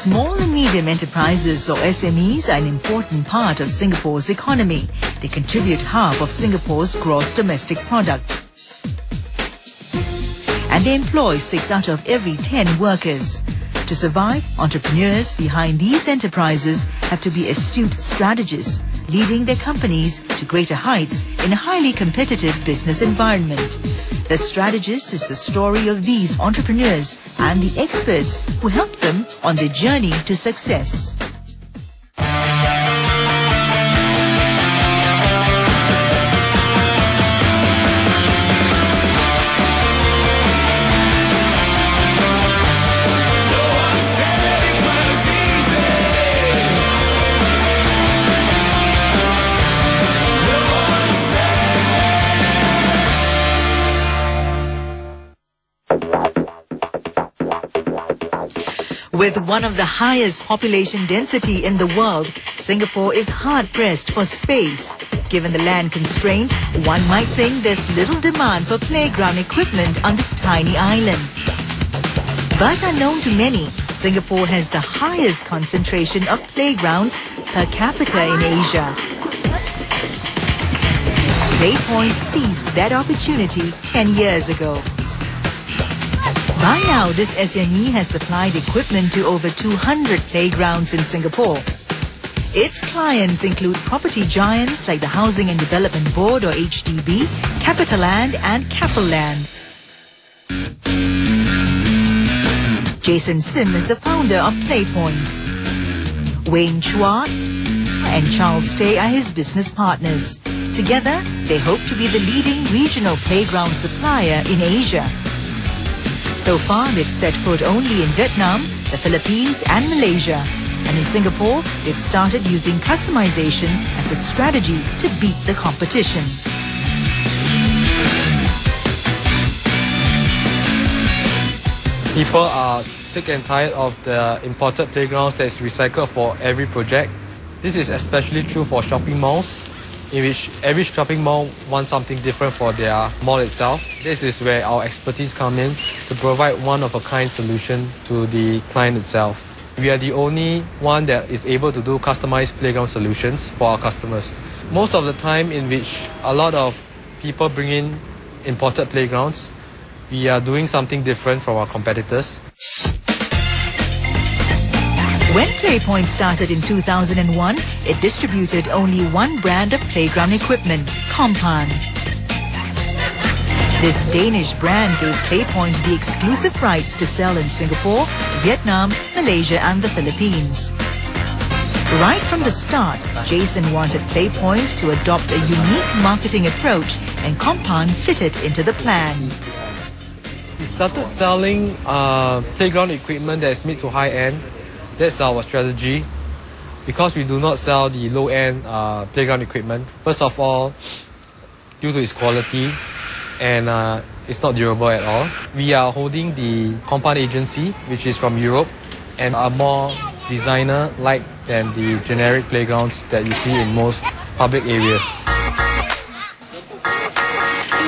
Small and medium enterprises or SMEs are an important part of Singapore's economy. They contribute half of Singapore's gross domestic product. And they employ 6 out of every 10 workers. To survive, entrepreneurs behind these enterprises have to be astute strategists, leading their companies to greater heights in a highly competitive business environment. The Strategist is the story of these entrepreneurs and the experts who help them on their journey to success. With one of the highest population density in the world, Singapore is hard-pressed for space. Given the land constraint, one might think there's little demand for playground equipment on this tiny island. But unknown to many, Singapore has the highest concentration of playgrounds per capita in Asia. Playpoint seized that opportunity 10 years ago. By now, this SME has supplied equipment to over 200 playgrounds in Singapore. Its clients include property giants like the Housing and Development Board or HDB, CapitaLand and Keppelland. Jason Sim is the founder of Playpoint. Wayne Chua and Charles Tay are his business partners. Together, they hope to be the leading regional playground supplier in Asia. So far, they've set foot only in Vietnam, the Philippines and Malaysia. And in Singapore, they've started using customization as a strategy to beat the competition. People are sick and tired of the imported playgrounds that's recycled for every project. This is especially true for shopping malls, in which every shopping mall wants something different for their mall itself. This is where our expertise come in to provide one-of-a-kind solution to the client itself. We are the only one that is able to do customized playground solutions for our customers. Most of the time in which a lot of people bring in imported playgrounds, we are doing something different from our competitors. When Playpoint started in 2001, it distributed only one brand of playground equipment, Compan. This Danish brand gave Playpoint the exclusive rights to sell in Singapore, Vietnam, Malaysia and the Philippines. Right from the start, Jason wanted Playpoint to adopt a unique marketing approach, and Compan fitted into the plan. We started selling playground equipment that is mid to high-end. That's our strategy, because we do not sell the low-end playground equipment. First of all, due to its quality, and it's not durable at all. We are holding the Compan agency, which is from Europe, and are more designer-like than the generic playgrounds that you see in most public areas.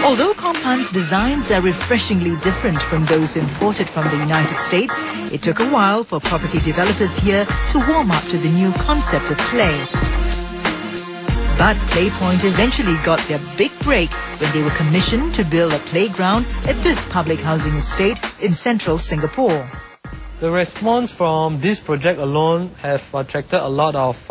Although Compan's designs are refreshingly different from those imported from the United States, it took a while for property developers here to warm up to the new concept of play. But Playpoint eventually got their big break when they were commissioned to build a playground at this public housing estate in central Singapore. The response from this project alone have attracted a lot of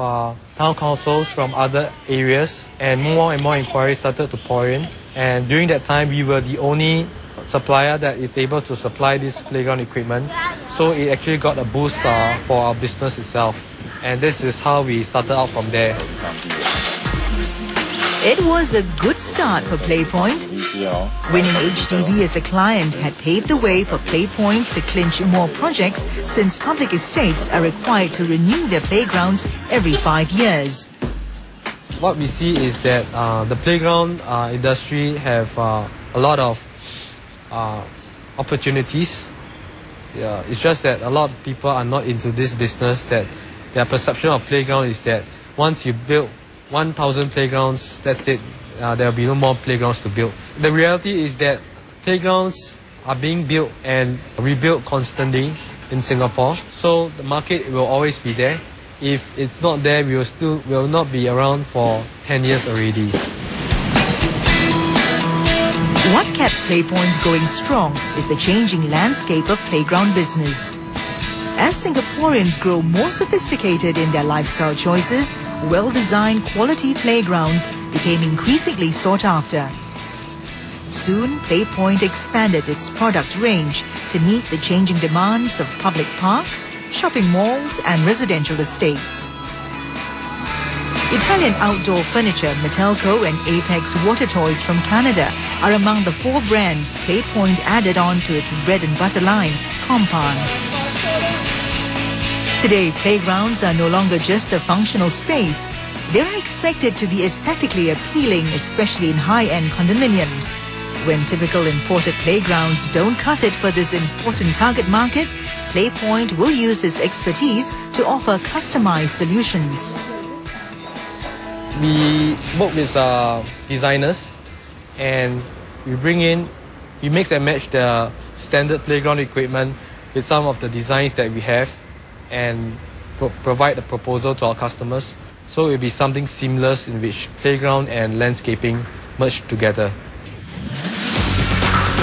town councils from other areas, and more inquiries started to pour in. And during that time, we were the only supplier that is able to supply this playground equipment. So it actually got a boost for our business itself. And this is how we started out from there. It was a good start for Playpoint. Winning HDB as a client had paved the way for Playpoint to clinch more projects, since public estates are required to renew their playgrounds every 5 years. What we see is that the playground industry have a lot of opportunities. Yeah, it's just that a lot of people are not into this business, that their perception of playground is that once you build 1,000 playgrounds, that's it. There will be no more playgrounds to build. The reality is that playgrounds are being built and rebuilt constantly, in Singapore, so the market will always be there. If it's not there, we will not be around for 10 years already. What kept Playpoint going strong is the changing landscape of playground business. As Singaporeans grow more sophisticated in their lifestyle choices, well-designed quality playgrounds became increasingly sought after. Soon, Playpoint expanded its product range to meet the changing demands of public parks, shopping malls and residential estates. Italian outdoor furniture Metelco and Apex Water Toys from Canada are among the 4 brands Playpoint added on to its bread and butter line, Compan. Today, playgrounds are no longer just a functional space. They are expected to be aesthetically appealing, especially in high-end condominiums. When typical imported playgrounds don't cut it for this important target market, Playpoint will use its expertise to offer customized solutions. We work with designers, and we mix and match the standard playground equipment with some of the designs that we have and provide a proposal to our customers. So it will be something seamless in which playground and landscaping merge together.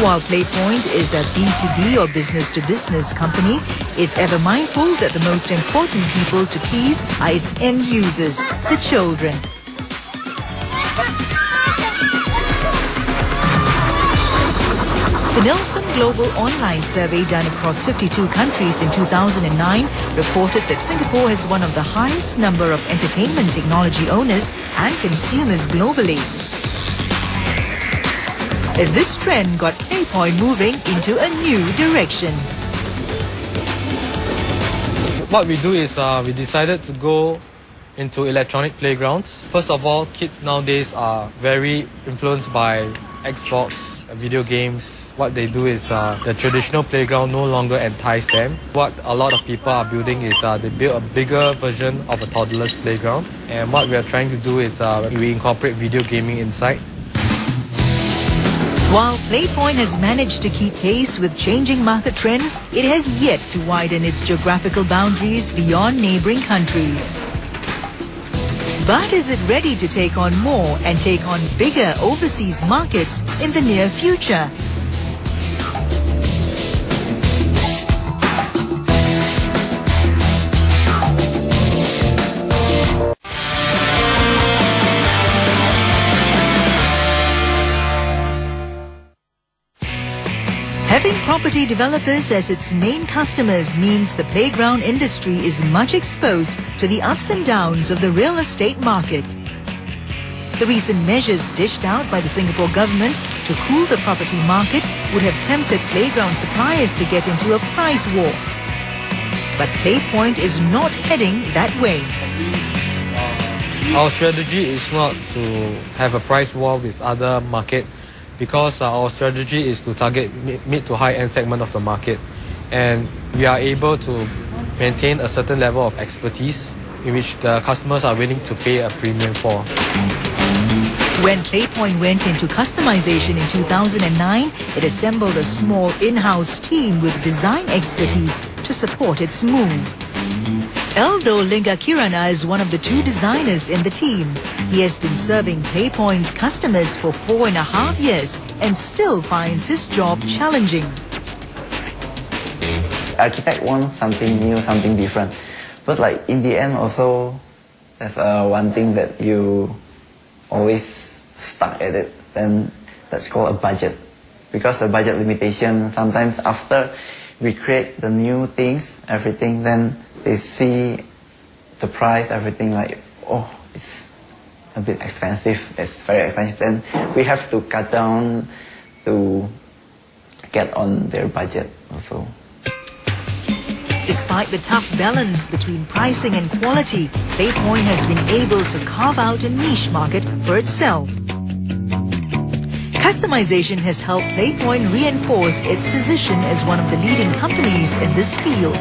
While Playpoint is a B2B or business-to-business company, it's ever mindful that the most important people to please are its end users, the children. The Nielsen Global Online Survey done across 52 countries in 2009 reported that Singapore has one of the highest number of entertainment technology owners and consumers globally. This trend got Playpoint moving into a new direction. What we do is we decided to go into electronic playgrounds. First of all, kids nowadays are very influenced by Xbox, video games. What they do is the traditional playground no longer entices them. What a lot of people are building is they build a bigger version of a toddler's playground. And what we are trying to do is we incorporate video gaming inside. While Playpoint has managed to keep pace with changing market trends, it has yet to widen its geographical boundaries beyond neighboring countries. But is it ready to take on more and take on bigger overseas markets in the near future? Having property developers as its main customers means the playground industry is much exposed to the ups and downs of the real estate market. The recent measures dished out by the Singapore government to cool the property market would have tempted playground suppliers to get into a price war. But Playpoint is not heading that way. Our strategy is not to have a price war with other market, because our strategy is to target mid to high-end segment of the market, and we are able to maintain a certain level of expertise in which the customers are willing to pay a premium for. When Playpoint went into customization in 2009, it assembled a small in-house team with design expertise to support its move. Eldo Lingakirana is one of the 2 designers in the team. He has been serving Playpoint's customers for 4.5 years and still finds his job challenging. Architect wants something new, something different. But like in the end also, there's one thing that you always stuck at it, then that's called a budget. Because the budget limitation, sometimes after we create the new things, everything, then they see the price, everything like, oh, it's a bit expensive, it's very expensive. Then we have to cut down to get on their budget also. Despite the tough balance between pricing and quality, Playpoint has been able to carve out a niche market for itself. Customization has helped Playpoint reinforce its position as one of the leading companies in this field.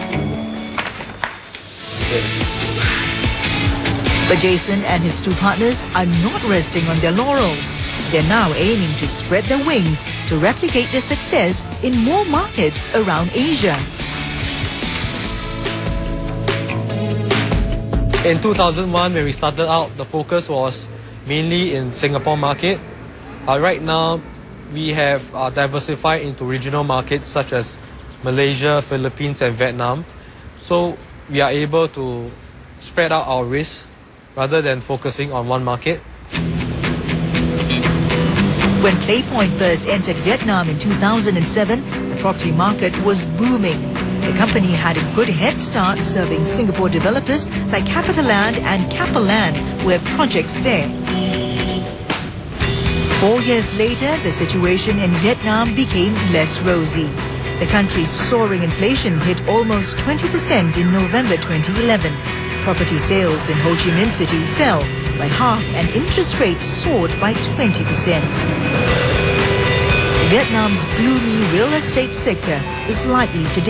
But Jason and his 2 partners are not resting on their laurels. They're now aiming to spread their wings to replicate their success in more markets around Asia. In 2001, when we started out, the focus was mainly in Singapore market. Right now, we have diversified into regional markets such as Malaysia, Philippines and Vietnam. So we are able to spread out our risk rather than focusing on one market. When Playpoint first entered Vietnam in 2007, the property market was booming. The company had a good head start serving Singapore developers like CapitaLand and Capeland who have projects there. 4 years later, the situation in Vietnam became less rosy. The country's soaring inflation hit almost 20% in November 2011. Property sales in Ho Chi Minh City fell by half and interest rates soared by 20%. Vietnam's gloomy real estate sector is likely to